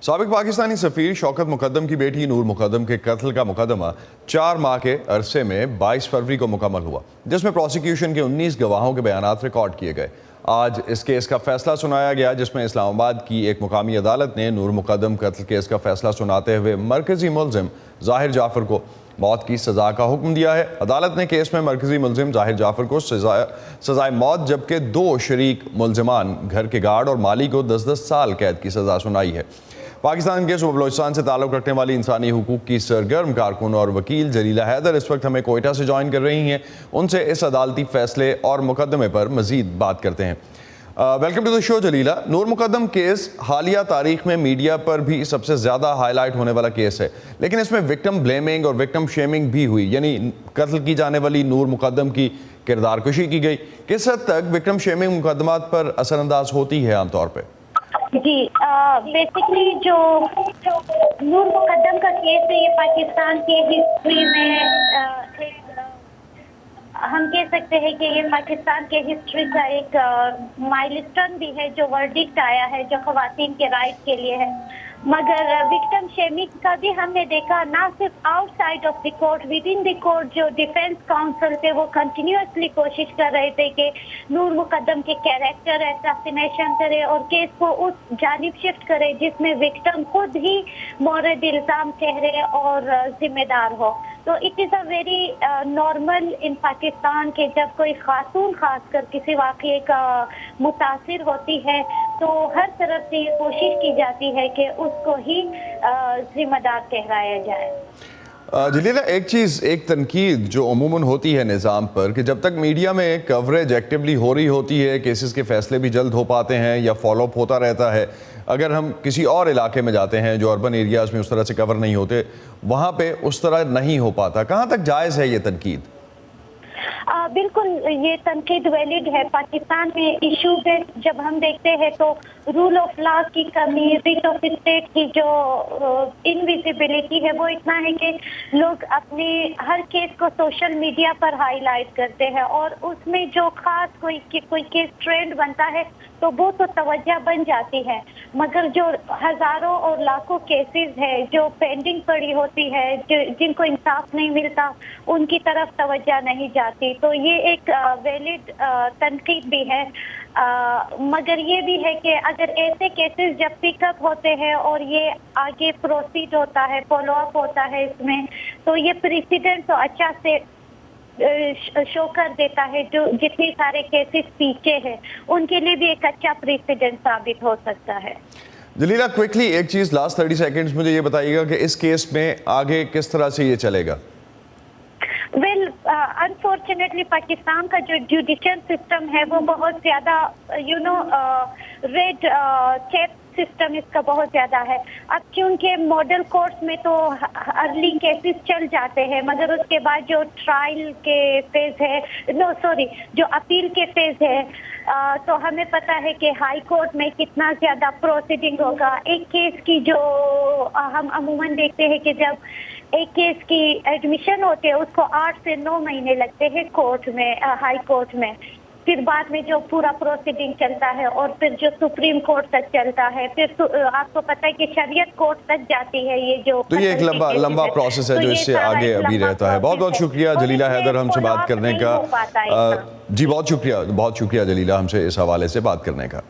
साबिक पाकिस्तानी सफ़ीर शौकत मुक़द्दम की बेटी नूर मुक़द्दम के कत्ल का मुकदमा 4 माह के अरसे में 22 फरवरी को मुकम्मल हुआ, जिसमें प्रोसिक्यूशन के 19 गवाहों के बयानात रिकॉर्ड किए गए। आज इस केस का फैसला सुनाया गया, जिसमें इस्लामाबाद की एक मुकामी अदालत ने नूर मुक़द्दम कत्ल केस का फैसला सुनाते हुए मरकज़ी मुलज़िम ज़ाहिर जाफ़र को मौत की सज़ा का हुक्म दिया है। अदालत ने केस में मरकज़ी मुलज़िम ज़ाहिर जाफ़र को सज़ाए मौत, जबकि 2 शरीक मुलज़मान घर के गार्ड और माली को 10-10 साल कैद की सज़ा सुनाई है। पाकिस्तान के सूबा बलोचिस्तान से ताल्लुक़ रखने वाली इंसानी हुकूक की सरगर्म कारकुन और वकील जलीला हैदर इस वक्त हमें कोयटा से ज्वाइन कर रही हैं। उनसे इस अदालती फ़ैसले और मुकदमे पर मज़ीद बात करते हैं। Welcome to the show Jalila. Noor Muqaddam case हालिया तारीख में मीडिया पर भी सबसे ज़्यादा हाईलाइट होने वाला केस है, लेकिन इसमें विक्टिम ब्लेमिंग और विक्टिम शेमिंग भी हुई, यानी कत्ल की जाने वाली नूर मुक़द्दम की किरदार कुशी की गई। किस हद तक विक्टिम शेमिंग मुकदमात पर असरअंदाज होती है आमतौर पर? जी, बेसिकली जो नूर मुक़द्दम का केस है, ये पाकिस्तान की हिस्ट्री में हम कह सकते हैं कि ये पाकिस्तान के हिस्ट्री का एक माइलस्टोन भी है, जो वर्डिक्ट आया है जो ख़वातीन के राइट के लिए है। मगर विक्टिम शेमिंग का भी हमने देखा, ना सिर्फ outside of the court, with in the court जो डिफेंस काउंसिल थे वो कंटिन्यूसली कोशिश कर रहे थे कि नूर मुक़द्दम के कैरेक्टर असैसिनेशन करे और केस को उस जानिब शिफ्ट करे जिसमें विक्टिम खुद ही मोरद इल्ज़ाम ठहरे और जिम्मेदार हो। तो it is a very normal इन पाकिस्तान के जब कोई खातून खासकर किसी वाक़ये का मुतासिर होती है तो हर तरफ से ये कोशिश की जाती है कि उसको ही जिम्मेदार ठहराया जाए। जलीला, एक तनकीद जो अमूमन होती है निज़ाम पर कि जब तक मीडिया में कवरेज एक्टिवली हो रही होती है, केसेस के फैसले भी जल्द हो पाते हैं या फॉलोअप होता रहता है। अगर हम किसी और इलाके में जाते हैं जो अर्बन एरियाज़ में उस तरह से कवर नहीं होते, वहाँ पे उस तरह नहीं हो पाता। कहाँ तक जायज़ है ये तनकीद? बिल्कुल, ये तनकीद वैलिड है। पाकिस्तान में इशू पे जब हम देखते हैं तो रूल ऑफ लॉ की कमी, रिट ऑफ स्टेट की जो इनविजिबिलिटी है वो इतना है कि लोग अपने हर केस को सोशल मीडिया पर हाईलाइट करते हैं और उसमें जो खास कोई केस ट्रेंड बनता है तो वो तो तवज्जो बन जाती है, मगर जो हज़ारों और लाखों केसेस है जो पेंडिंग पड़ी होती है, जिनको इंसाफ नहीं मिलता, उनकी तरफ तवज्जो नहीं जाती। तो ये एक वैलिड तनकीद भी है, मगर ये भी है कि अगर ऐसे केसेस जब पिकअप होते हैं और ये आगे प्रोसीड होता है, फॉलोअप होता है इसमें, तो ये प्रेसिडेंट तो अच्छा से शो कर देता है। जो जितने सारे केसेस पीछे हैं उनके लिए भी एक अच्छा प्रेसिडेंट साबित हो सकता है। जलीला, क्विकली एक चीज़ लास्ट 30 सेकेंड्स मुझे ये बताइएगा कि इस केस में आगे किस तरह से ये चलेगा? वेल, अनफॉर्चुनेटली पाकिस्तान का जो जुडिशियल सिस्टम है वो बहुत ज़्यादा रेड टेप सिस्टम इसका बहुत ज़्यादा है। अब क्योंकि मॉडल कोर्ट्स में तो अर्ली केसेस चल जाते हैं, मगर उसके बाद जो ट्रायल के फेज है, जो अपील के फेज है, तो हमें पता है कि हाई कोर्ट में कितना ज़्यादा प्रोसीडिंग होगा। एक केस की जो हम अमूमन देखते हैं कि जब एक केस की एडमिशन होती है उसको 8 से 9 महीने लगते हैं कोर्ट में, हाई कोर्ट में। फिर बाद में जो पूरा प्रोसीडिंग चलता है और फिर जो सुप्रीम कोर्ट तक चलता है, फिर आपको पता है कि शरीयत कोर्ट तक जाती है ये जो। तो ये एक लंबा प्रोसेस है जो इससे आगे अभी रहता है। बहुत बहुत शुक्रिया जलीला हैदर हमसे बात करने का। जी बहुत शुक्रिया जलीला हमसे इस हवाले से बात करने का।